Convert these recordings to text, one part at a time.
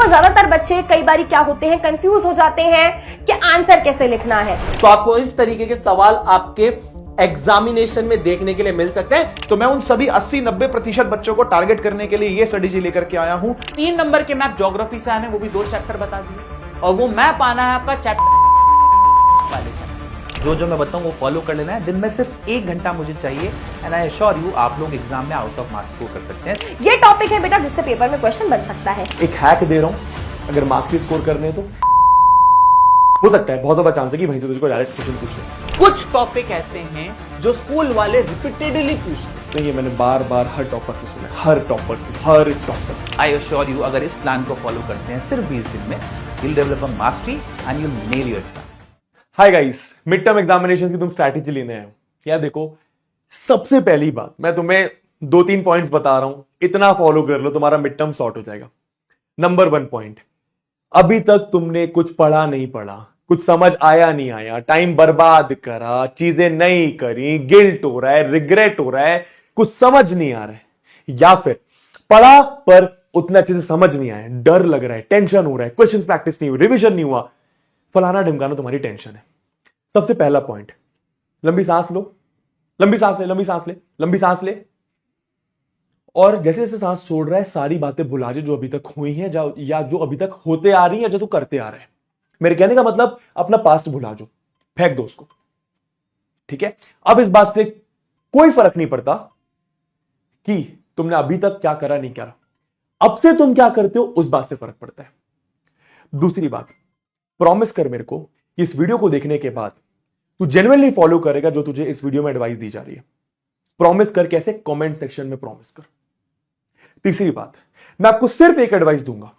पर ज्यादातर बच्चे कई बार क्या होते हैं, कंफ्यूज हो जाते हैं कि आंसर कैसे लिखना है। तो आपको इस तरीके के सवाल आपके एग्जामिनेशन में देखने के लिए मिल सकते हैं। तो मैं उन सभी 80-90% बच्चों को टारगेट करने के लिए ये स्ट्रेटेजी लेकर के आया हूं। 3 नंबर के मैप ज्योग्राफी से आने, वो भी 2 चैप्टर बता दिए, और वो मैप आना है आपका चैप्टर वाले चैप्टर। जो मैं बताऊं वो फॉलो कर लेना है। दिन में सिर्फ 1 घंटा मुझे चाहिए, एंड आई एश्योर यू आप लोग एग्जाम में आउट ऑफ मार्क्स स्कोर कर सकते हैं। ये टॉपिक है बेटा जिससे पेपर में क्वेश्चन बन सकता है। एक हैक दे रहा हूं, अगर मार्क्स ही स्कोर करने हैं तो हो सकता है, बहुत ज्यादा चांस है कि वहीं से तुझको डायरेक्ट क्वेश्चन पूछ ले। कुछ टॉपिक ऐसे हैं जो स्कूल वाले रिपीटेडली पूछते हैं। नहीं, ये मैंने बार बार हर टॉपर से सुना है, हर टॉपर से। आई एश्योर यू अगर इस प्लान को फॉलो करते हैं सिर्फ 20 दिन में, you'll develop a mastery and you'll nail your exam. Hi guys, mid term examination की तुम स्ट्रैटेजी लेने आए हो। यार देखो, सबसे पहली बात मैं तुम्हें 2-3 पॉइंट्स बता रहा हूं, इतना फॉलो कर लो, तुम्हारा मिड टर्म सॉर्ट हो जाएगा। नंबर 1 पॉइंट, अभी तक तुमने कुछ पढ़ा नहीं पढ़ा, कुछ समझ आया नहीं आया, टाइम बर्बाद करा, चीजें नहीं करी, गिल्ट हो रहा है, रिग्रेट हो रहा है, कुछ समझ नहीं आ रहा है, या फिर पढ़ा पर उतना अच्छे से समझ नहीं आया, डर लग रहा है, टेंशन हो रहा है, क्वेश्चंस प्रैक्टिस नहीं हुई, रिवीजन नहीं हुआ, फलाना ढिमकाना तुम्हारी टेंशन है। सबसे पहला पॉइंट, लंबी सांस लो, लंबी सांस ले, लंबी सांस ले, लंबी सांस ले, और जैसे जैसे सांस छोड़ रहा है सारी बातें भुला जा जो अभी तक हुई हैं या जो अभी तक होते आ रही है, या जो तू करते आ रहा है। मेरे कहने का मतलब अपना पास्ट भुला जो, फेंक दो उसको, ठीक है। अब इस बात से कोई फर्क नहीं पड़ता कि तुमने अभी तक क्या करा नहीं करा, अब से तुम क्या करते हो उस बात से फर्क पड़ता है। दूसरी बात, प्रॉमिस कर मेरे को कि इस वीडियो को देखने के बाद तू जेन्युइनली फॉलो करेगा जो तुझे इस वीडियो में एडवाइस दी जा रही है। प्रॉमिस कर, कैसे? कमेंट सेक्शन में प्रॉमिस कर। तीसरी बात, मैं आपको सिर्फ एक एडवाइस दूंगा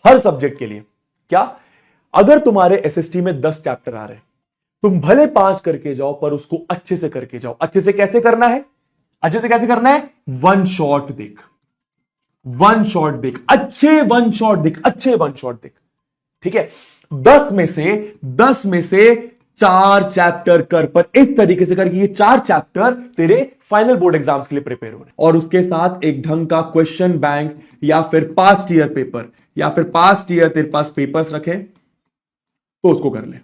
हर सब्जेक्ट के लिए। क्या? अगर तुम्हारे एसएसटी में 10 चैप्टर आ रहे हैं, तुम भले 5 करके जाओ पर उसको अच्छे से करके जाओ। अच्छे से कैसे करना है? अच्छे से कैसे करना है? 1 शॉट देख, 1 शॉट देख, अच्छे 1 शॉट देख, अच्छे 1 शॉट देख, ठीक है। 10 में से 4 चैप्टर कर, पर इस तरीके से कर कि ये 4 चैप्टर तेरे फाइनल बोर्ड एग्जाम्स के लिए प्रिपेयर हो रहे हैं, और उसके साथ एक ढंग का क्वेश्चन बैंक या फिर पास्ट ईयर पेपर या फिर पास्ट ईयर तेरे पास पेपर्स रखे तो उसको कर ले।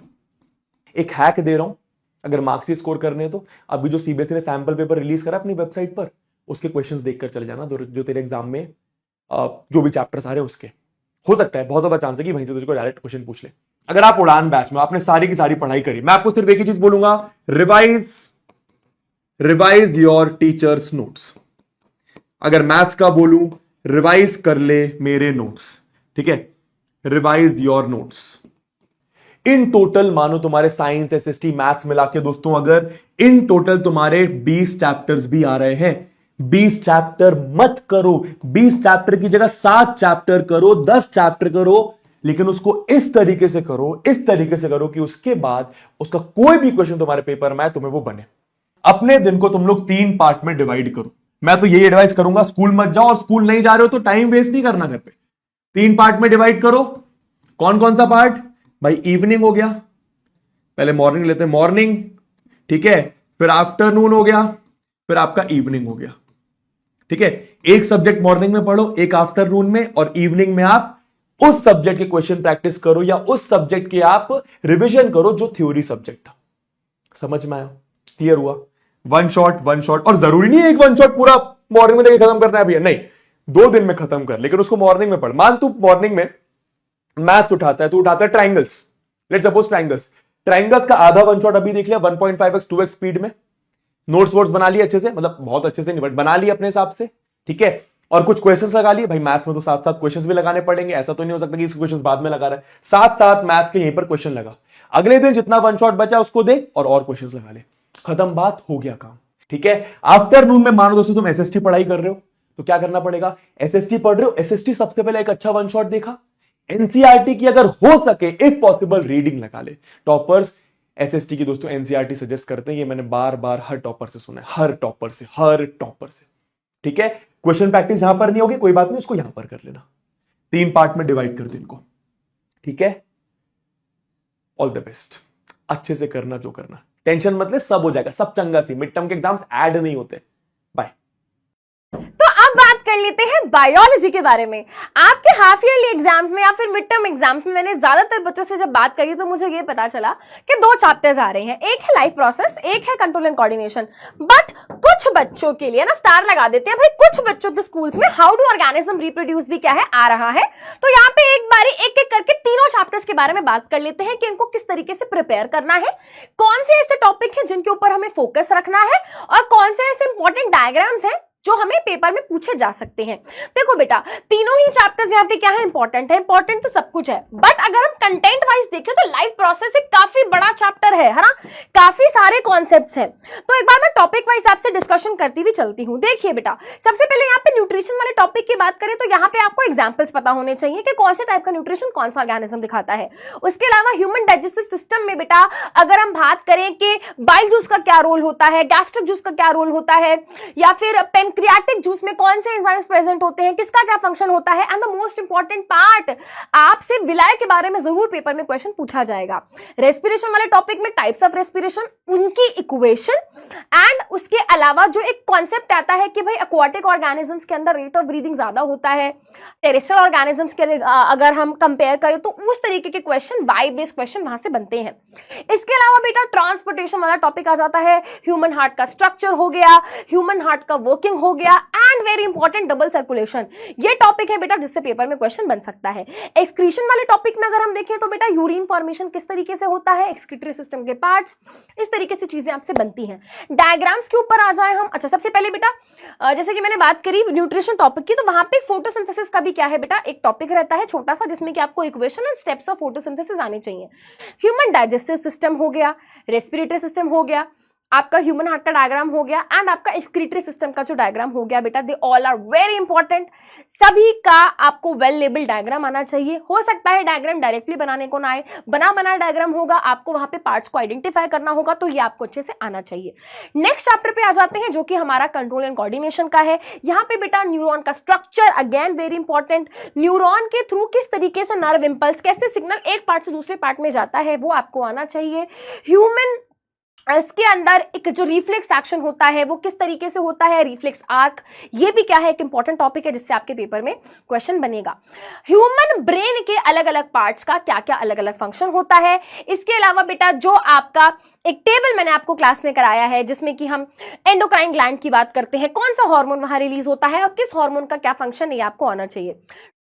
एक हैक दे रहा हूं, अगर मार्क्स ही स्कोर करने हैं तो अभी जो सीबीएसई ने सैंपल पेपर रिलीज करा अपनी वेबसाइट पर, उसके क्वेश्चंस देखकर चले जाना, जो तेरे एग्जाम में जो भी चैप्टर्स आ रहे हैं उसके। हो सकता है, बहुत ज्यादा चांस है कि वहीं से तुझको डायरेक्ट क्वेश्चन पूछ ले। अगर आप उड़ान बैच में आपने सारी की सारी पढ़ाई करी, मैं आपको सिर्फ एक ही चीज बोलूंगा, रिवाइज योर टीचर्स नोट्स। अगर मैथ्स का बोलूं, रिवाइज कर ले मेरे नोट्स, ठीक है। Revise your notes. In total मानो तुम्हारे साइंस, एसएसटी, मैथ्स मिला के दोस्तों, अगर इन टोटल तुम्हारे 20 चैप्टर्स भी आ रहे हैं, 20 चैप्टर मत करो, 20 चैप्टर की जगह 7 चैप्टर करो, 10 चैप्टर करो, लेकिन उसको इस तरीके से करो, इस तरीके से करो कि उसके बाद उसका कोई भी क्वेश्चन तुम्हारे पेपर में आए तुम्हें वो बने। अपने दिन को तुम लोग 3 पार्ट में डिवाइड करो। मैं तो यही एडवाइस करूंगा, स्कूल मत जाओ, और स्कूल नहीं जा रहे हो तो टाइम वेस्ट नहीं करना घर पे। 3 पार्ट में डिवाइड करो। कौन कौन सा पार्ट? भाई इवनिंग हो गया, पहले मॉर्निंग लेते हैं, मॉर्निंग, ठीक है, फिर आफ्टरनून हो गया, फिर आपका इवनिंग हो गया, ठीक है। एक सब्जेक्ट मॉर्निंग में पढ़ो, एक आफ्टरनून में, और इवनिंग में आप उस सब्जेक्ट के क्वेश्चन प्रैक्टिस करो या उस सब्जेक्ट के आप रिवीजन करो जो थ्योरी सब्जेक्ट था। समझ में आया? क्लियर हुआ? 1 शॉट, 1 शॉट, और जरूरी नहीं है एक 1 शॉट पूरा मॉर्निंग में देके खत्म करना है भैया, नहीं, 2 दिन में खत्म कर, लेकिन उसको मॉर्निंग में पढ़। मान तू मॉर्निंग में मैथ्स उठाता है, तू उठाता है ट्राइंगल्स, लेट्स सपोज ट्राइंगल्स का आधा 1 शॉट अभी देख लिया 1.5x 2x स्पीड में, नोट्स वोट्स बना लिए अच्छे से, मतलब बहुत अच्छे से नहीं बट बना लिए अपने हिसाब से, ठीक है, और कुछ क्वेश्चंस लगा लिए। भाई मैथ्स में तो साथ साथ क्वेश्चंस भी लगाने पड़ेंगे, ऐसा तो नहीं हो सकता कि इसके क्वेश्चंस बाद में लगा रहा है, साथ साथ मैथ्स के यहीं पर क्वेश्चन लगा। अगले दिन जितना 1 शॉट बचा उसको दे और क्वेश्चंस लगा ले, खत्म, बात हो गया काम, ठीक है। आफ्टरनून में मानो दोस्तों तुम एसएसटी पढ़ाई कर रहे हो तो क्या करना पड़ेगा? एसएसटी पढ़ रहे हो, एसएसटी सबसे पहले एक अच्छा 1 शॉट देखा, एनसीईआरटी की अगर हो सके इफ पॉसिबल रीडिंग लगा ले। टॉपर्स एसएसटी की दोस्तों एनसीईआरटी सजेस्ट करते हैं, ये मैंने बार बार हर टॉपर से सुना है, हर टॉपर से, ठीक है। क्वेश्चन प्रैक्टिस यहां पर नहीं होगी, कोई बात नहीं, उसको यहां पर कर लेना। 3 पार्ट में डिवाइड कर दे इनको, ठीक है। ऑल द बेस्ट, अच्छे से करना जो करना, टेंशन मत ले, सब हो जाएगा, सब चंगा सी। मिड टर्म के एग्जाम्स ऐड नहीं होते। बाय। तो अब बात कर लेते हैं बायोलॉजी के बारे में। आपके हाफ ईयरली एग्जाम्स में या फिर मिड टर्म एग्जाम्स में मैंने ज्यादातर बच्चों से जब बात करी तो मुझे ये पता चला कि 2 चैप्टर्स आ रहे हैं, एक है लाइफ प्रोसेस, एक है कंट्रोल एंड कोऑर्डिनेशन। बट कुछ बच्चों के लिए ना स्टार लगा देते हैं भाई, कुछ बच्चों के स्कूल्स में हाउ डू ऑर्गेनिज्म रिप्रोड्यूस भी क्या है आ रहा है। तो यहाँ पे एक बारी एक एक करके तीनों चैप्टर्स के बारे में बात कर लेते हैं कि इनको किस तरीके से प्रिपेयर करना है, कौन से ऐसे टॉपिक हैं जिनके ऊपर हमें फोकस रखना है और कौन से ऐसे इंपॉर्टेंट डायग्राम्स हैं जो हमें पेपर में पूछे जा सकते हैं। देखो बेटा, तीनों ही चैप्टर्स यहाँ पे क्या है, इंपॉर्टेंट है, इंपॉर्टेंट तो सब कुछ है, बट अगर हम कंटेंट वाइज देखें तो लाइफ प्रोसेस एक काफी बड़ा चैप्टर है ना, काफी सारे कॉन्सेप्ट्स हैं। तो एक बार मैं टॉपिक वाइज आपसे डिस्कशन करती हुई चलती हूँ। देखिए बेटा, सबसे पहले यहाँ पे न्यूट्रिशन वाले टॉपिक की बात करें तो यहाँ पे आपको एग्जाम्पल्स पता होने चाहिए कि कौन से टाइप का न्यूट्रिशन कौन सा ऑर्गेनिज्म दिखाता है। उसके अलावा ह्यूमन डाइजेस्टिव सिस्टम में बेटा अगर हम बात करें कि बाइल जूस का क्या रोल होता है, गैस्ट्रिक जूस का क्या रोल होता है, या फिर पेनक्रियाटिक जूस में कौन से एंजाइम्स प्रेजेंट होते हैं, किसका क्या फंक्शन होता है, and the most important part आपसे विलाय के बारे में जरूर पेपर में क्वेश्चन पूछा जाएगा। रेस्पिरेशन वाले टॉपिक में टाइप्स ऑफ रेस्पिरेशन, उनकी इक्वेशन, एंड उसके अलावा जो एक कॉन्सेप्ट आता है कि भाई एक्वाटिक ऑर्गेनिजम्स के अंदर रेट ऑफ ब्रीदिंग ज्यादा होता है, टेरेस्ट्रियल ऑर्गेनिजम्स के अगर हम कंपेयर करें तो उस तरीके के क्वेश्चन, वाई बेस्ड क्वेश्चन वहां से बनते हैं। इसके अलावा बेटा ट्रांसपोर्टेशन वाला टॉपिक आ जाता है, ह्यूमन हार्ट का स्ट्रक्चर हो गया, ह्यूमन हार्ट का वर्किंग हो गया, and very important double circulation. ये टॉपिक है बेटा जिससे पेपर में क्वेश्चन बन सकता है। एक्सक्रीशन वाले टॉपिक में अगर हम देखें तो बेटा यूरिन फॉर्मेशन किस तरीके से होता है, एक्सक्रीटरी सिस्टम के पार्ट्स, इस तरीके से चीजें आपसे बनती हैं। डायग्राम्स के ऊपर आ जाए हम। अच्छा, सबसे पहले बेटा जैसे कि मैंने बात करी न्यूट्रिशन टॉपिक की, तो वहां पे फोटोसिंथेसिस का भी क्या है बेटा, एक टॉपिक रहता है छोटा सा जिसमें कि आपको equation and steps of photosynthesis आने चाहिए। ह्यूमन डाइजेस्टिव सिस्टम हो गया, रेस्पिरेटरी सिस्टम हो गया, आपका ह्यूमन हार्ट का डायग्राम हो गया, एंड आपका एक्सक्रीटरी सिस्टम का जो डायग्राम हो गया बेटा, they all are very important. सभी का आपको वेल लेबल डायग्राम आना चाहिए। हो सकता है डायग्राम डायरेक्टली बनाने को ना आए, बना बनाया डायग्राम होगा, आपको वहां पे पार्ट्स को आइडेंटिफाई करना होगा, तो ये आपको अच्छे से आना चाहिए। नेक्स्ट चैप्टर पे आ जाते हैं जो कि हमारा कंट्रोल एंड कोऑर्डिनेशन का है। यहाँ पे बेटा न्यूरॉन का structure again very important, neuron के थ्रू किस तरीके से नर्व इंपल्स, कैसे सिग्नल एक पार्ट से दूसरे पार्ट में जाता है, वो आपको आना चाहिए। ह्यूमन इसके अंदर एक जो रिफ्लेक्स एक्शन होता है वो किस तरीके से होता है, रिफ्लेक्स आर्क, ये भी क्या है, एक इंपॉर्टेंट टॉपिक है जिससे आपके पेपर में क्वेश्चन बनेगा। ह्यूमन ब्रेन के अलग अलग पार्ट्स का क्या क्या अलग अलग फंक्शन होता है। इसके अलावा बेटा जो आपका एक टेबल मैंने आपको क्लास में कराया है जिसमें कि हम एंडोक्राइन ग्लैंड की बात करते हैं, कौन सा हार्मोन वहां रिलीज होता है और किस हार्मोन का क्या फंक्शन है, ये आपको आना चाहिए।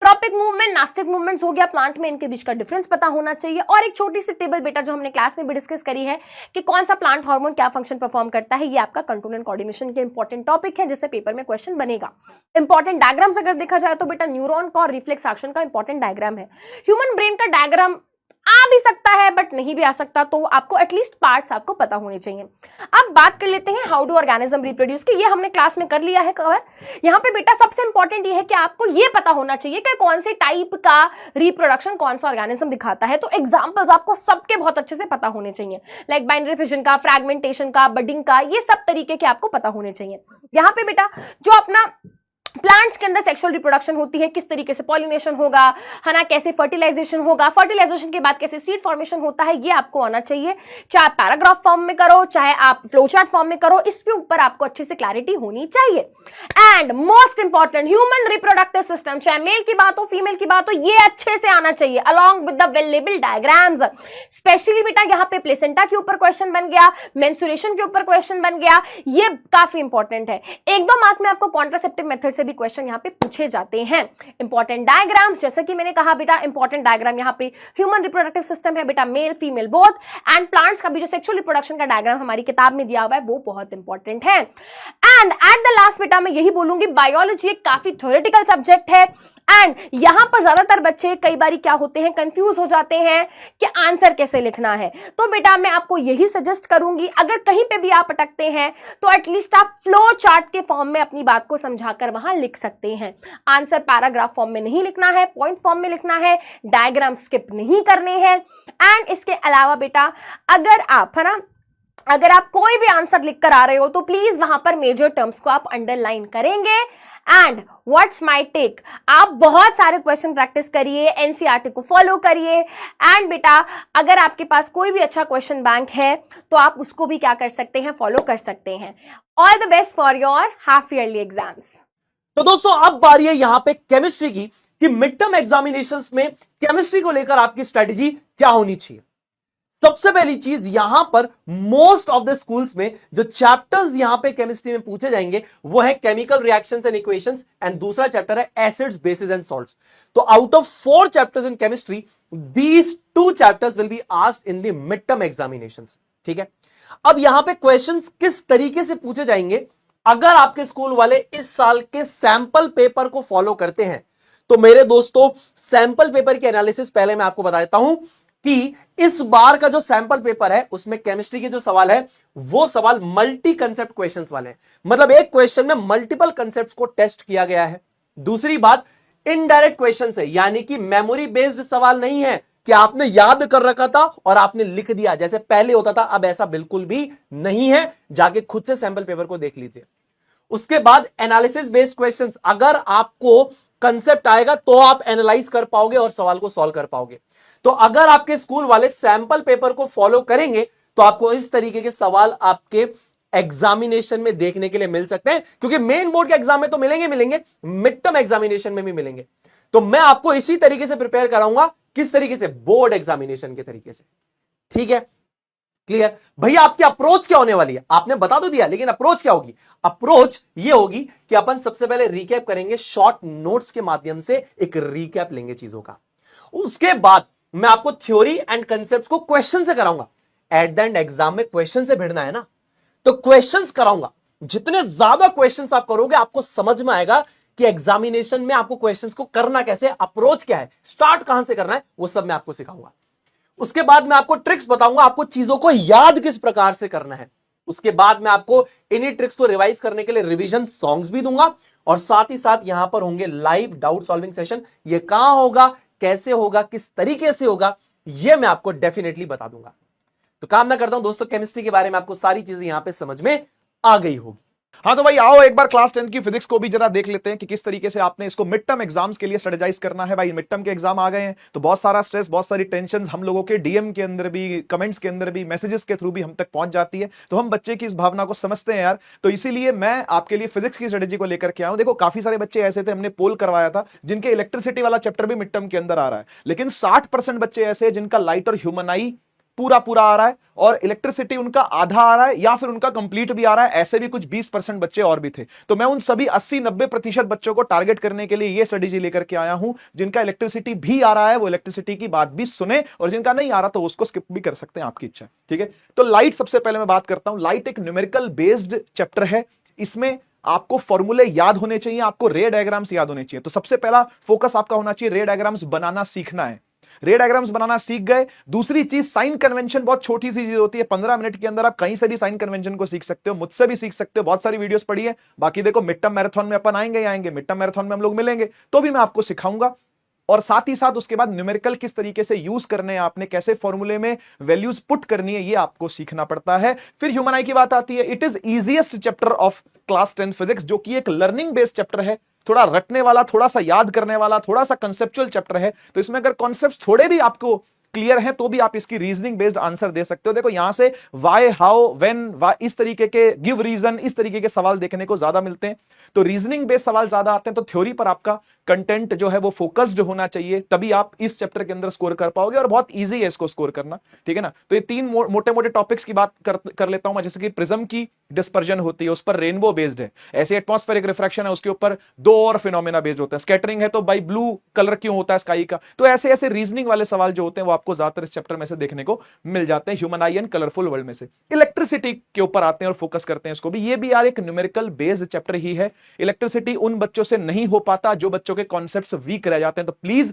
ट्रॉपिक मूवमेंट, नास्टिक मूवमेंट्स हो गया प्लांट में, इनके बीच का डिफरेंस पता होना चाहिए। और एक छोटी सी टेबल बेटा जो हमने क्लास में भी डिस्कस करी है कि कौन सा प्लांट हार्मोन क्या फंक्शन परफॉर्म करता है, ये आपका कंट्रोल एंड कोऑर्डिनेशन के इंपॉर्टेंट टॉपिक है जिससे पेपर में क्वेश्चन बनेगा। इंपॉर्टेंट डायग्राम्स अगर देखा जाए तो बेटा न्यूरॉन का और रिफ्लेक्स एक्शन का इंपॉर्टेंट डायग्राम है। ह्यूमन ब्रेन का डायग्राम आ भी सकता है बट नहीं भी आ सकता, तो आपको एटलीस्ट पार्ट्स आपको पता होने चाहिए। अब बात कर लेते हैं हाउ डू ऑर्गेनिज्म रिप्रोड्यूस की, ये हमने क्लास में कर लिया है कवर। यहाँ पे बेटा सबसे इंपॉर्टेंट ये है कि आपको ये पता होना चाहिए कि कौन से टाइप का रिप्रोडक्शन कौन सा ऑर्गेनिज्म दिखाता है। तो एग्जांपल्स आपको सबके बहुत अच्छे से पता होने चाहिए, लाइक बाइनरी फिजन का, फ्रैगमेंटेशन का, बडिंग का, ये सब तरीके के आपको पता होने चाहिए। यहाँ पे बेटा जो अपना प्लांट्स के अंदर सेक्सुअल रिप्रोडक्शन होती है, किस तरीके से पॉलिनेशन होगा, है ना, कैसे फर्टिलाइजेशन होगा, फर्टिलाइजेशन के बाद कैसे सीड फॉर्मेशन होता है, ये आपको आना चाहिए। चाहे आप पैराग्राफ फॉर्म में करो, चाहे आप फ्लोचार्ट फॉर्म में करो, इसके ऊपर आपको अच्छे से क्लैरिटी होनी चाहिए। And most important human reproductive system, चाहे मेल की बात हो फीमेल की बात हो, ये अच्छे से आना चाहिए along with the well labelled diagrams. Specially बेटा यहाँ पे प्लेसेंटा के ऊपर क्वेश्चन बन गया, मेंस्ट्रुएशन के ऊपर क्वेश्चन बन गया, ये काफी इंपॉर्टेंट है। एक दो मार्क में आपको कॉन्ट्रासेप्टिव मेथड से भी क्वेश्चन यहाँ पे पूछे जाते हैं। इंपॉर्टेंट डायग्राम्स, जैसे कि मैंने कहा बेटा इंपॉर्टेंट डायग्राम यहाँ पे ह्यूमन रिप्रोडक्टिव सिस्टम है बेटा, male female both, and plants का भी जो सेक्सुअल रिप्रोडक्शन का डायग्राम हमारी किताब में दिया हुआ है वो बहुत इंपॉर्टेंट है। एंड एट द लास्ट बेटा मैं यही बोलूंगी, बायोलॉजी एक काफी थ्योरेटिकल सब्जेक्ट है एंड यहां पर ज्यादातर बच्चे कई बार क्या होते हैं, कंफ्यूज हो जाते हैं कि आंसर कैसे लिखना है। तो बेटा मैं आपको यही सजेस्ट करूंगी, अगर कहीं पे भी आप अटकते हैं तो एटलीस्ट आप फ्लो चार्ट के फॉर्म में अपनी बात को समझाकर वहां लिख सकते हैं। आंसर पैराग्राफ फॉर्म में नहीं लिखना है, पॉइंट फॉर्म में लिखना है, डायग्राम स्किप नहीं करने हैं। एंड इसके अलावा बेटा अगर आप, है ना, अगर आप कोई भी आंसर लिख कर आ रहे हो तो प्लीज वहां पर मेजर टर्म्स को आप अंडरलाइन करेंगे। एंड व्हाट्स माय टेक, आप बहुत सारे क्वेश्चन प्रैक्टिस करिए, एनसीईआरटी को फॉलो करिए। एंड बेटा अगर आपके पास कोई भी अच्छा क्वेश्चन बैंक है तो आप उसको भी क्या कर सकते हैं, फॉलो कर सकते हैं। All the best for your half yearly exams. तो दोस्तों अब बारी है यहां पे केमिस्ट्री की कि मिड टर्म एग्जामिनेशंस में केमिस्ट्री को लेकर आपकी स्ट्रेटेजी क्या होनी चाहिए। सबसे पहली चीज यहां पर मोस्ट ऑफ द स्कूल्स में जो चैप्टर्स यहां पे केमिस्ट्री में पूछे जाएंगे वो है chemical reactions and equations and दूसरा चैप्टर है एसिड्स बेसिस एंड सॉल्ट्स। तो out of 4 chapters in chemistry these 2 chapters will be asked in the mid term examinations. ठीक है, अब यहां पे क्वेश्चंस किस तरीके से पूछे जाएंगे, अगर आपके स्कूल वाले इस साल के सैंपल पेपर को फॉलो करते हैं तो मेरे दोस्तों सैंपल पेपर की एनालिसिस पहले मैं आपको बता देता हूं कि इस बार का जो सैंपल पेपर है उसमें केमिस्ट्री के जो सवाल है वो सवाल मल्टी कंसेप्ट क्वेश्चंस वाले हैं। मतलब एक क्वेश्चन में मल्टीपल कंसेप्ट्स को टेस्ट किया गया है। दूसरी बात इनडायरेक्ट क्वेश्चंस है, यानी कि मेमोरी बेस्ड सवाल नहीं है कि आपने याद कर रखा था और आपने लिख दिया जैसे पहले होता था, अब ऐसा बिल्कुल भी नहीं है। जाके खुद से सैंपल पेपर को देख लीजिए। उसके बाद एनालिसिस बेस्ड क्वेश्चंस, अगर आपको कंसेप्ट आएगा तो आप एनालाइज कर पाओगे और सवाल को सॉल्व कर पाओगे। तो अगर आपके स्कूल वाले सैंपल पेपर को फॉलो करेंगे तो आपको इस तरीके के सवाल आपके एग्जामिनेशन में देखने के लिए मिल सकते हैं, क्योंकि मेन बोर्ड के एग्जाम में तो मिलेंगे, मिड टर्म एग्जामिनेशन में भी मिलेंगे। तो मैं आपको इसी तरीके से प्रिपेयर कराऊंगा, किस तरीके से, बोर्ड एग्जामिनेशन के तरीके से। ठीक है, क्लियर भैया। आपकी अप्रोच क्या होने वाली है आपने बता तो दिया, लेकिन अप्रोच क्या होगी? अप्रोच ये होगी कि अपन सबसे पहले रिकैप करेंगे, शॉर्ट नोट्स के माध्यम से एक रिकैप लेंगे चीजों का। उसके बाद मैं आपको थ्योरी एंड कंसेप्ट्स को क्वेश्चन से कराऊंगा। एट द एंड एग्जाम में क्वेश्चन से भिड़ना है ना, तो क्वेश्चंस कराऊंगा। जितने ज्यादा क्वेश्चंस आप करोगे आपको समझ में आएगा कि एग्जामिनेशन में आपको क्वेश्चंस को करना कैसे, अप्रोच क्या है, स्टार्ट कहां से करना है, वो सब मैं आपको सिखाऊंगा। उसके बाद मैं आपको ट्रिक्स बताऊंगा, आपको चीजों को याद किस प्रकार से करना है। उसके बाद मैं आपको इन्हीं ट्रिक्स को रिवाइज करने के लिए रिवीजन सॉन्ग्स भी दूंगा, और साथ ही साथ यहां पर होंगे लाइव डाउट सॉल्विंग सेशन। ये कहां होगा, कैसे होगा, किस तरीके से होगा, ये मैं आपको डेफिनेटली बता दूंगा। तो कामना करता हूं दोस्तों केमिस्ट्री के बारे में आपको सारी चीजें यहां पे समझ में आ गई होगी। हाँ तो भाई आओ एक बार क्लास 10 की फिजिक्स को भी जरा देख लेते हैं कि किस तरीके से आपने इसको मिड टर्म एग्जाम्स के लिए स्ट्रेटेजाइज करना है। भाई मिड टर्म के एग्जाम आ गए हैं तो बहुत सारा स्ट्रेस, बहुत सारी टेंशन हम लोगों के डीएम के अंदर भी, कमेंट्स के अंदर भी, मैसेजेस के थ्रू भी हम तक पहुंच जाती है। तो हम बच्चे की इस भावना को समझते हैं यार, तो इसीलिए मैं आपके लिए फिजिक्स की स्ट्रेटेजी को लेकर के आया हूं। देखो काफी सारे बच्चे ऐसे थे, हमने पोल करवाया था, जिनके इलेक्ट्रिसिटी वाला चैप्टर भी मिड टर्म के अंदर आ रहा है, लेकिन 60% बच्चे ऐसे हैं जिनका लाइट और ह्यूमन आई पूरा आ रहा है और इलेक्ट्रिसिटी उनका आधा आ रहा है या फिर उनका कंप्लीट भी आ रहा है। ऐसे भी कुछ 20% बच्चे और भी थे। तो मैं उन सभी 80-90% बच्चों को टारगेट करने के लिए ये स्ट्रेटेजी लेकर के आया हूं, जिनका इलेक्ट्रिसिटी भी आ रहा है वो इलेक्ट्रिसिटी की बात भी सुने, और जिनका नहीं आ रहा तो उसको स्किप भी कर सकते हैं, आपकी इच्छा। ठीक है, तो लाइट सबसे पहले मैं बात करता हूं। लाइट एक न्यूमेरिकल बेस्ड चैप्टर है, इसमें आपको फॉर्मूले याद होने चाहिए, आपको रे डायग्राम्स याद होने चाहिए। तो सबसे पहला फोकस आपका होना चाहिए, रे डायग्राम्स बनाना सीखना है। रे डायग्राम्स बनाना सीख गए। दूसरी चीज साइन कन्वेंशन, बहुत छोटी सी चीज होती है, 15 मिनट के अंदर आप कहीं से भी साइन कन्वेंशन को सीख सकते हो, मुझसे भी सीख सकते हो, बहुत सारी वीडियोस पड़ी है। बाकी देखो मिड टर्म मैराथन में अपन आएंगे, मिड टर्म मैराथन में हम लोग मिलेंगे तो भी मैं आपको सिखाऊंगा। और साथ ही साथ उसके बाद न्यूमेरिकल किस तरीके से यूज करने हैं, आपने कैसे फॉर्मूले में वैल्यूज पुट करनी है, ये आपको सीखना पड़ता है। फिर ह्यूमन आई की बात आती है। It is easiest chapter of class 10 physics, जो कि एक लर्निंग बेस्ड चैप्टर है, थोड़ा रटने वाला, थोड़ा सा याद करने वाला, थोड़ा सा कंसेप्चुअल चैप्टर है। तो इसमें अगर कॉन्सेप्ट्स थोड़े भी आपको क्लियर है तो भी आप इसकी रीजनिंग बेस्ड आंसर दे सकते हो। देखो यहां से वाई, हाउ, व्हेन, इस तरीके के, गिव रीजन, इस तरीके के सवाल देखने को ज्यादा मिलते हैं। तो रीजनिंग बेस्ड सवाल ज्यादा आते हैं। तो थ्योरी पर आपका कंटेंट जो है वो फोकस्ड होना चाहिए, तभी आप इस चैप्टर के अंदर स्कोर कर पाओगे, और बहुत इजी है इसको स्कोर करना। ठीक है ना, तो ये 3 मोटे मोटे टॉपिक्स की बात कर लेता हूं मैं। जैसे कि प्रिज्म की डिस्पर्जन होती है, उस पर रेनबो बेस्ड है। ऐसे एटमॉस्फेरिक रिफ्रैक्शन है, उसके ऊपर 2 और फिनोमेना बेस्ड होते हैं। स्कैटरिंग है तो भाई ब्लू कलर क्यों होता है स्काई का। तो ऐसे ऐसे रीजनिंग वाले सवाल जो होते हैं वो आपको ज्यादातर इस चैप्टर में से देखने को मिल जाते हैं, human I and colourful world में से। इलेक्ट्रिसिटी के ऊपर आते हैं और फोकस करते हैं इसको भी। ये भी यार एक न्यूमेरिकल बेस्ड चैप्टर ही है। इलेक्ट्रिसिटी उन बच्चों से नहीं हो पाता जो बच्चों के कॉन्सेप्ट्स वीक रह जाते हैं। तो प्लीज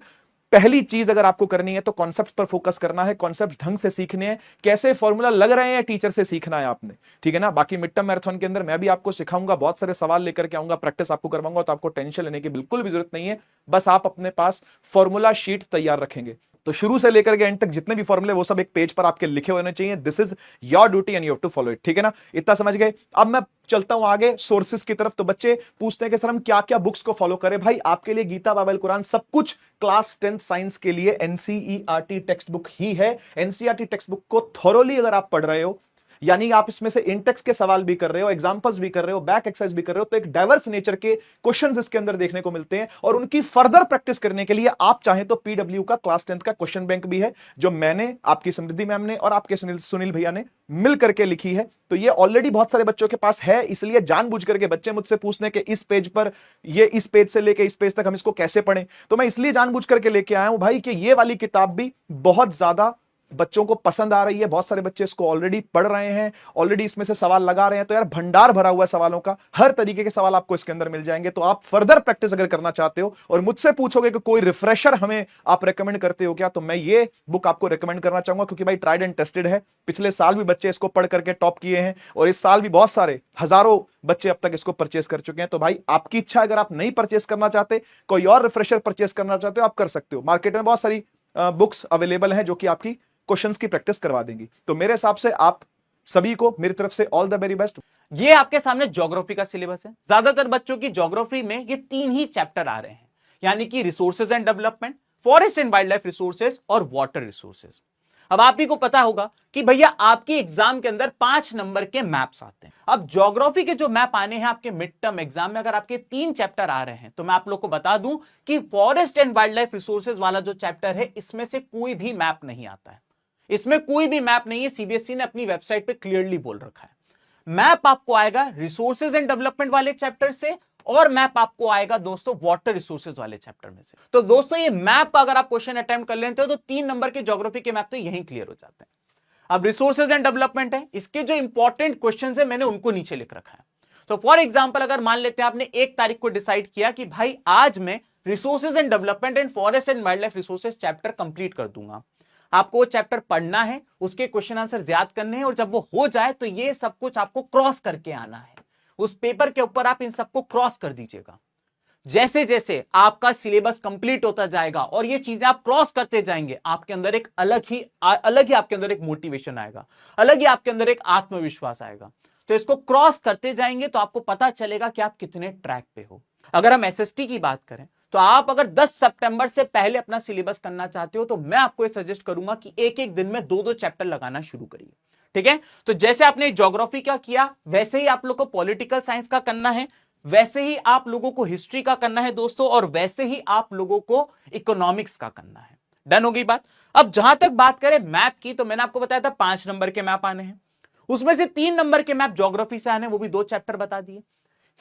पहली चीज अगर आपको करनी है तो कॉन्सेप्ट पर फोकस करना है, कॉन्सेप्ट ढंग से सीखने हैं, कैसे फॉर्मूला लग रहे हैं टीचर से सीखना है आपने। ठीक है ना, बाकी मिड टर्म मैराथन के अंदर मैं भी आपको सिखाऊंगा, बहुत सारे सवाल लेकर के आऊंगा, प्रैक्टिस आपको करवाऊंगा। तो आपको टेंशन लेने की बिल्कुल भी जरूरत नहीं है, बस आप अपने पास फॉर्मूला शीट तैयार रखेंगे। तो शुरू से लेकर के एंड तक जितने भी फॉर्मूले वो सब एक पेज पर आपके लिखे होने चाहिए। This is your duty and you have to follow it. ठीक है ना, इतना समझ गए। अब मैं चलता हूं आगे सोर्सेस की तरफ। तो बच्चे पूछते हैं कि सर हम क्या क्या बुक्स को फॉलो करें। भाई आपके लिए गीता, बाइबल, कुरान सब कुछ क्लास 10 साइंस के लिए एनसीईआरटी टेक्स्ट बुक ही है। एनसीईआरटी टेक्स्ट बुक को थॉरोली अगर आप पढ़ रहे हो, यानी आप इसमें से इंटेक्स के सवाल भी कर रहे हो, एग्जांपल्स भी कर रहे हो, बैक एक्सरसाइज भी कर रहे हो, तो एक डाइवर्स नेचर के क्वेश्चंस इसके अंदर देखने को मिलते हैं। और उनकी फर्दर प्रैक्टिस करने के लिए आप चाहें तो पीडब्ल्यू का क्लास 10th का क्वेश्चन बैंक भी है, जो मैंने, आपकी समृद्धि मैम ने और आपके सुनील भैया ने मिल करके लिखी है। तो ये ऑलरेडी बहुत सारे बच्चों के पास है, इसलिए जानबूझ करके बच्चे मुझसे पूछने के इस पेज पर, ये इस पेज से लेके इस पेज तक हम इसको कैसे पढ़ें, तो मैं इसलिए जानबूझ करके लेके आया हूं भाई कि ये वाली किताब भी बहुत ज्यादा बच्चों को पसंद आ रही है। बहुत सारे बच्चे इसको ऑलरेडी पढ़ रहे हैं, ऑलरेडी इसमें से सवाल लगा रहे हैं। तो यार भंडार भरा हुआ है सवालों का, हर तरीके के सवाल आपको इसके अंदर मिल जाएंगे। तो आप फर्दर प्रैक्टिस अगर करना चाहते हो और मुझसे पूछोगे कि कोई रिफ्रेशर हमें आप रेकमेंड करते हो क्या, तो मैं ये बुक आपको रेकमेंड करना चाहूंगा, क्योंकि भाई ट्राइड एंड टेस्टेड है। पिछले साल भी बच्चे इसको पढ़ करके टॉप किए हैं और इस साल भी बहुत सारे हजारों बच्चे अब तक इसको परचेस कर चुके हैं। तो भाई आपकी इच्छा, अगर आप नहीं परचेस करना चाहते, कोई और रिफ्रेशर परचेस करना चाहते हो, आप कर सकते हो। मार्केट में बहुत सारी बुक्स अवेलेबल हैं जो कि आपकी क्वेश्चंस की प्रैक्टिस करवा देंगी। तो मेरे हिसाब से आप सभी को मेरी तरफ से ऑल द वेरी बेस्ट। ये आपके सामने ज्योग्राफी का सिलेबस है। ज्यादातर बच्चों की ज्योग्राफी में ये 3 ही चैप्टर आ रहे हैं, यानी कि resources and development, forest and wild life resources और वाटर रिसोर्सेज। अब आप ही को पता होगा कि भैया आपकी एग्जाम के अंदर 5 नंबर के मैप्स आते हैं। अब ज्योग्राफी के जो मैप आने हैं आपके मिड टर्म एग्जाम में, अगर आपके 3 चैप्टर आ रहे हैं, तो मैं आप लोग को बता दूं कि forest and wild life resources वाला जो चैप्टर है, इसमें से कोई भी मैप नहीं आता है। इसमें कोई भी मैप नहीं है। सीबीएसई ने अपनी वेबसाइट पे क्लियरली बोल रखा है। मैप आपको आएगा रिसोर्सेज एंड डेवलपमेंट वाले चैप्टर से, और मैप आपको आएगा दोस्तों वाटर रिसोर्सेज वाले चैप्टर में से। तो दोस्तों ये मैप का अगर आप क्वेश्चन अटेम्प्ट कर लेते हो तो 3 नंबर के ज्योग्राफी के मैप तो यहीं क्लियर हो जाते हैं। अब रिसोर्सेज एंड डेवलपमेंट है, इसके जो इंपॉर्टेंट क्वेश्चन है मैंने उनको नीचे लिख रखा है। तो फॉर एग्जाम्पल अगर मान लेते हैं आपने 1 तारीख को डिसाइड किया कि भाई आज मैं resources and development and forest and wild life resources chapter complete कर दूंगा। आपको वो चैप्टर पढ़ना है, उसके क्वेश्चन आंसर याद करने हैं, और जब वो हो जाए तो ये सब कुछ आपको क्रॉस करके आना है। उस पेपर के ऊपर आप इन सबको क्रॉस कर दीजिएगा। जैसे जैसे आपका सिलेबस कंप्लीट होता जाएगा और ये चीजें आप क्रॉस करते जाएंगे, आपके अंदर एक अलग ही आपके अंदर एक मोटिवेशन आएगा, अलग ही आपके अंदर एक आत्मविश्वास आएगा। तो इसको क्रॉस करते जाएंगे तो आपको पता चलेगा कि आप कितने ट्रैक पे हो। अगर हम एसएसटी की बात करें तो आप अगर 10 सितंबर से पहले अपना सिलेबस करना चाहते हो तो मैं आपको ये सजेस्ट करूंगा कि एक एक दिन में 2-2 चैप्टर लगाना शुरू करिए। ठीक है, तो जैसे आपने ज्योग्राफी का किया वैसे ही आप लोग को पॉलिटिकल साइंस का करना है, वैसे ही आप लोगों को हिस्ट्री का करना है दोस्तों, और वैसे ही आप लोगों को इकोनॉमिक्स का करना है। डन हो गई बात। अब जहां तक बात करें मैप की, तो मैंने आपको बताया था 5 नंबर के मैप आने हैं, उसमें से 3 नंबर के मैप ज्योग्राफी से आने, वो भी 2 चैप्टर बता दिए।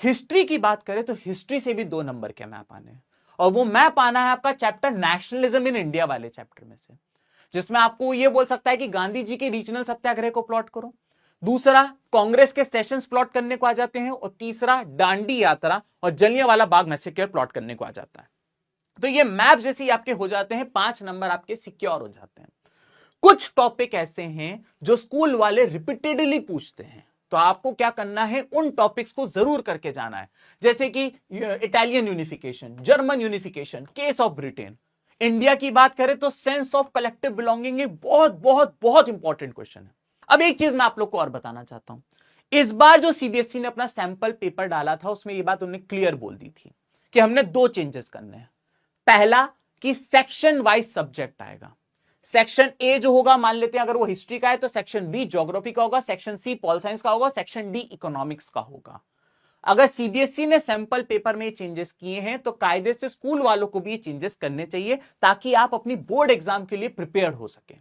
हिस्ट्री की बात करें तो हिस्ट्री से भी 2 नंबर के मैप आने हैं, और वो मैप आना है आपका चैप्टर नेशनलिज्म इन इंडिया वाले चैप्टर में से, जिसमें आपको ये बोल सकता है कि गांधी जी के रीजनल सत्याग्रह को प्लॉट करो, दूसरा कांग्रेस के सेशंस प्लॉट करने को आ जाते हैं, और तीसरा दांडी यात्रा और जलियांवाला बाग मैसेकर प्लॉट करने को आ जाता है। तो ये मैप जैसे ही आपके हो जाते हैं 5 नंबर आपके सिक्योर हो जाते हैं। कुछ टॉपिक ऐसे हैं जो स्कूल वाले रिपीटेडली पूछते हैं, तो आपको क्या करना है, उन टॉपिक्स को जरूर करके जाना है, जैसे कि Italian unification, German unification, case of Britain. India की बात करें तो सेंस ऑफ कलेक्टिव बिलोंगिंग एक बहुत बहुत बहुत इंपॉर्टेंट क्वेश्चन है। अब एक चीज मैं आप लोग को और बताना चाहता हूं, इस बार जो सीबीएसई ने अपना सैंपल पेपर डाला था उसमें यह बात उन्होंने क्लियर बोल दी थी कि हमने 2 चेंजेस करने हैं। पहला कि सेक्शन वाइज सब्जेक्ट आएगा। सेक्शन ए जो होगा, मान लेते हैं अगर वो हिस्ट्री का है तो सेक्शन बी ज्योग्राफी का होगा, सेक्शन सी पॉल साइंस का होगा, सेक्शन डी इकोनॉमिक्स का होगा। अगर सीबीएसई ने सैंपल पेपर में चेंजेस किए हैं तो कायदे से स्कूल वालों को भी चेंजेस करने चाहिए, ताकि आप अपनी बोर्ड एग्जाम के लिए प्रिपेयर हो सके।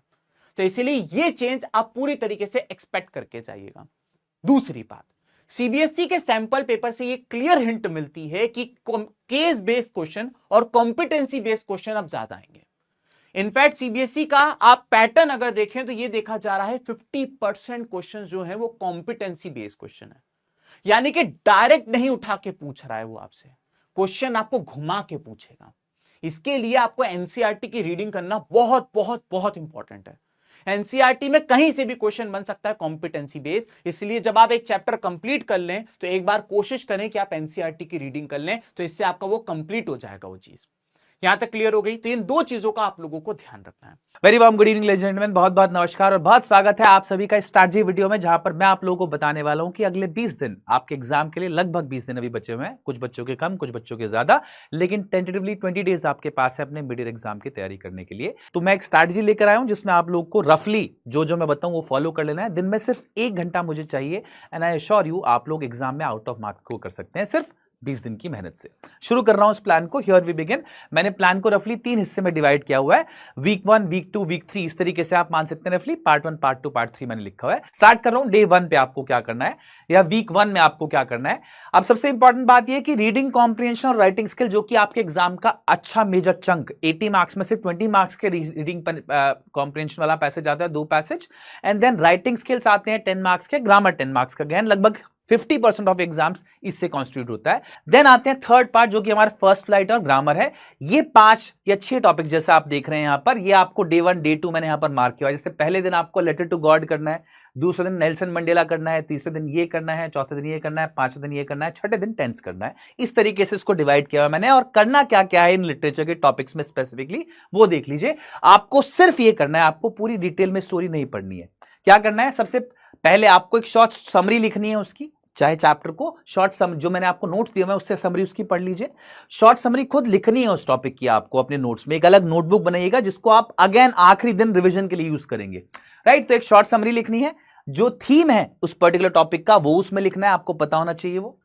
तो इसीलिए ये चेंज आप पूरी तरीके से एक्सपेक्ट करके जाइएगा। दूसरी बात, सीबीएसई के सैंपल पेपर से ये क्लियर हिंट मिलती है कि केस बेस्ड क्वेश्चन और कॉम्पिटेंसी बेस्ड क्वेश्चन अब ज्यादा आएंगे। इनफैक्ट सीबीएसई का आप पैटर्न अगर देखें तो ये देखा जा रहा है 50% क्वेश्चन जो है वो कॉम्पिटेंसी बेस्ड क्वेश्चन है, यानी कि डायरेक्ट नहीं उठा के पूछ रहा है वो आपसे, क्वेश्चन आपको घुमा के पूछेगा। इसके लिए आपको एनसीईआरटी की रीडिंग करना बहुत बहुत बहुत इंपॉर्टेंट है। एनसीईआरटी में कहीं से भी क्वेश्चन बन सकता है कॉम्पिटेंसी बेस्ड, इसलिए जब आप एक चैप्टर कंप्लीट कर लें तो एक बार कोशिश करें कि आप एनसीईआरटी की रीडिंग कर लें, तो इससे आपका वो कंप्लीट हो जाएगा वो चीज। यहां तक क्लियर हो गई? तो इन दो चीजों का आप लोगों को ध्यान रखना है। Very warm good evening ladies and gentleman, बहुत बहुत नमस्कार और बहुत स्वागत है आप सभी का स्ट्रैटेजी वीडियो में, जहां पर मैं आप लोगों को बताने वाला हूं कि अगले 20 दिन आपके एग्जाम के लिए, लगभग 20 दिन अभी बचे हुए हैं, कुछ बच्चों के कम, कुछ बच्चों के ज्यादा, लेकिन टेंटेटिवली 20 डेज आपके पास है अपने मिड ईयर एग्जाम की तैयारी करने के लिए। तो मैं एक स्ट्रैटेजी लेकर आया हूं जिसमें आप लोग को रफली जो मैं बताऊं वो फॉलो कर लेना है। दिन में सिर्फ 1 घंटा मुझे चाहिए एंड आई एश्योर यू आप लोग एग्जाम में आउट ऑफ मार्क्स को कर सकते हैं सिर्फ 20 दिन की मेहनत से। शुरू कर रहा हूं इस प्लान को, हियर वी बिगिन। मैंने प्लान को रफली 3 हिस्से में डिवाइड किया हुआ है, वीक 1, वीक 2, वीक 3, इस तरीके से आप मान सकते हैं रफली। पार्ट 1, पार्ट 2, पार्ट 3 मैंने लिखा हुआ है। स्टार्ट कर रहा हूं डे 1 पे आपको क्या करना है या वीक 1 में आपको क्या करना है। अब सबसे इंपॉर्टेंट बात यह कि रीडिंग कॉम्प्रिहेंशन और राइटिंग स्किल, जो कि आपके एग्जाम का अच्छा मेजर चंक, 80 मार्क्स में से 20 मार्क्स के रीडिंग कॉम्प्रिहेंशन वाला पैसेज आता है, 2 passage, and then writing skills आते हैं 10 मार्क्स के, ग्रामर 10 मार्क्स का, गहन लगभग 50% ऑफ एग्जाम्स इससे कॉन्स्टिट्यूट होता है। देन आते हैं थर्ड पार्ट जो कि हमारा फर्स्ट फ्लाइट और ग्रामर है। ये 5 या 6 टॉपिक जैसा आप देख रहे हैं यहां पर, ये आपको डे 1, डे 2 मैंने यहां पर मार्क किया है। जैसे पहले दिन आपको लेटर टू गॉड करना है, दूसरे दिन नेल्सन मंडेला करना है, तीसरे दिन ये करना है, चौथे दिन ये करना है, पांचवें दिन ये करना है, छठे दिन टेंस करना है। इस तरीके से इसको डिवाइड किया हुआ मैंने। और करना क्या क्या है इन लिटरेचर के टॉपिक्स में स्पेसिफिकली वो देख लीजिए। आपको सिर्फ ये करना है, आपको पूरी डिटेल में स्टोरी नहीं पढ़नी है। क्या करना है, सबसे पहले आपको एक शॉर्ट समरी लिखनी है उसकी, चाहे चैप्टर को शॉर्ट समरी, जो मैंने आपको नोट्स दिए मैं उससे समरी उसकी पढ़ लीजिए। शॉर्ट समरी खुद लिखनी है उस टॉपिक की आपको अपने नोट्स में। एक अलग नोटबुक बनाइएगा जिसको आप अगेन आखिरी दिन रिवीजन के लिए यूज करेंगे, राइट। तो एक शॉर्ट समरी लिखनी है, जो थीम है उस पर्टिकुलर टॉपिक का वो उसमें लिखना है, आपको पता होना चाहिए वो।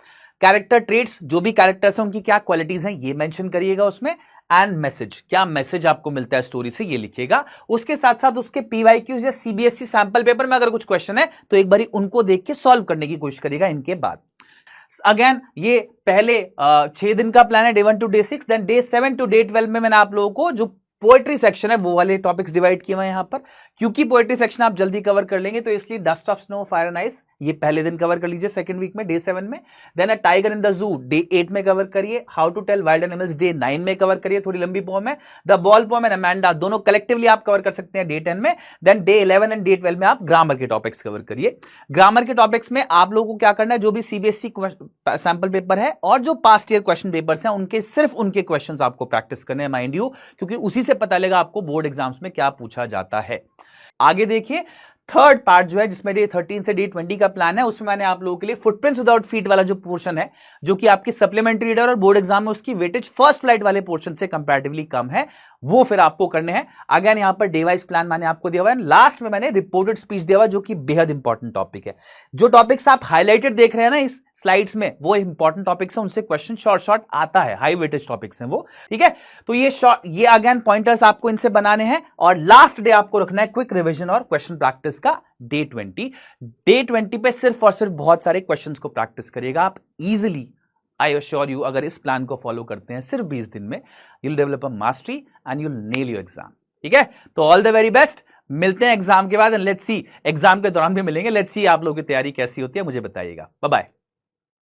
कैरेक्टर ट्रेट्स, जो भी कैरेक्टर्स हैं उनकी क्या क्वालिटीज हैं ये मेंशन करिएगा उसमें। एंड मैसेज, क्या मैसेज आपको मिलता है स्टोरी से, ये लिखिएगा। उसके साथ साथ उसके पीवाईक्यूज या सीबीएसई सैंपल पेपर में अगर कुछ क्वेश्चन है तो एक बारी उनको देख के सॉल्व करने की कोशिश करिएगा इनके बाद। अगेन ये पहले 6 दिन का प्लान है, day 1 to day 6। Then day 7 to day 12 में मैंने आप लोगों को जो पोएट्री सेक्शन है वो वाले टॉपिक्स डिवाइड किए हुए हैं यहां पर, क्योंकि पोएट्री सेक्शन आप जल्दी कवर कर लेंगे तो इसलिए dust of snow, fire and ice ये पहले दिन कवर कर लीजिए सेकंड वीक में, डे 7 में। Then a tiger in the zoo day 8 में कवर करिए। How to tell wild animals day 9 में कवर करिए, थोड़ी लंबी पोएम है। The ball poem and Amanda दोनों कलेक्टिवली आप कवर कर सकते हैं डे 10 में। देन डे 11 एंड डे 12 में आप ग्रामर के टॉपिक्स कवर करिए। ग्रामर के टॉपिक्स में आप लोगों को क्या करना है, जो भी सीबीएसई सैंपल पेपर है और जो पास्ट ईयर क्वेश्चन पेपर्स हैं उनके सिर्फ उनके क्वेश्चंस आपको प्रैक्टिस करने हैं, माइंड यू, क्योंकि उसी से पता लगेगा आपको बोर्ड एग्जाम्स में क्या पूछा जाता है। आगे देखिए थर्ड पार्ट जो है, जिसमें डे 13 से डे 20 का प्लान है, उसमें मैंने आप लोगों के लिए फुटप्रिंट्स विदाउट फीट वाला जो पोर्शन है, जो कि आपकी सप्लीमेंट्री रीडर और बोर्ड एग्जाम में उसकी वेटेज फर्स्ट फ्लाइट वाले पोर्शन से कंपैरेटिवली कम है, वो फिर आपको करने हैं। अगेन यहां पर डे वाइज प्लान मैंने आपको दिया हुआ है। लास्ट में मैंने रिपोर्टेड स्पीच दिया हुआ जो कि बेहद इंपॉर्टेंट टॉपिक है। जो टॉपिक्स आप हाईलाइटेड देख रहे हैं ना इस स्लाइड्स में, वो इंपॉर्टेंट टॉपिक्स हैं, उनसे क्वेश्चन शॉर्ट आता है, हाई वेटेज टॉपिक्स हैं वो, ठीक है। तो ये अगेन पॉइंटर्स आपको इनसे बनाने हैं और लास्ट डे आपको रखना है क्विक रिवीजन और क्वेश्चन प्रैक्टिस का डे 20। डे 20 पे सिर्फ और सिर्फ बहुत सारे क्वेश्चंस को प्रैक्टिस करिएगा आप इजीली। आई एश्योर यू अगर इस प्लान को फॉलो करते हैं सिर्फ 20 दिन में, you'll develop a mastery and you'll nail your exam, ठीक है। तो ऑल द वेरी बेस्ट, मिलते हैं एग्जाम के बाद एंड लेट्स सी, एग्जाम के दौरान भी मिलेंगे, लेट्स सी आप लोगों की तैयारी कैसी होती है मुझे बताइएगा। Bye bye.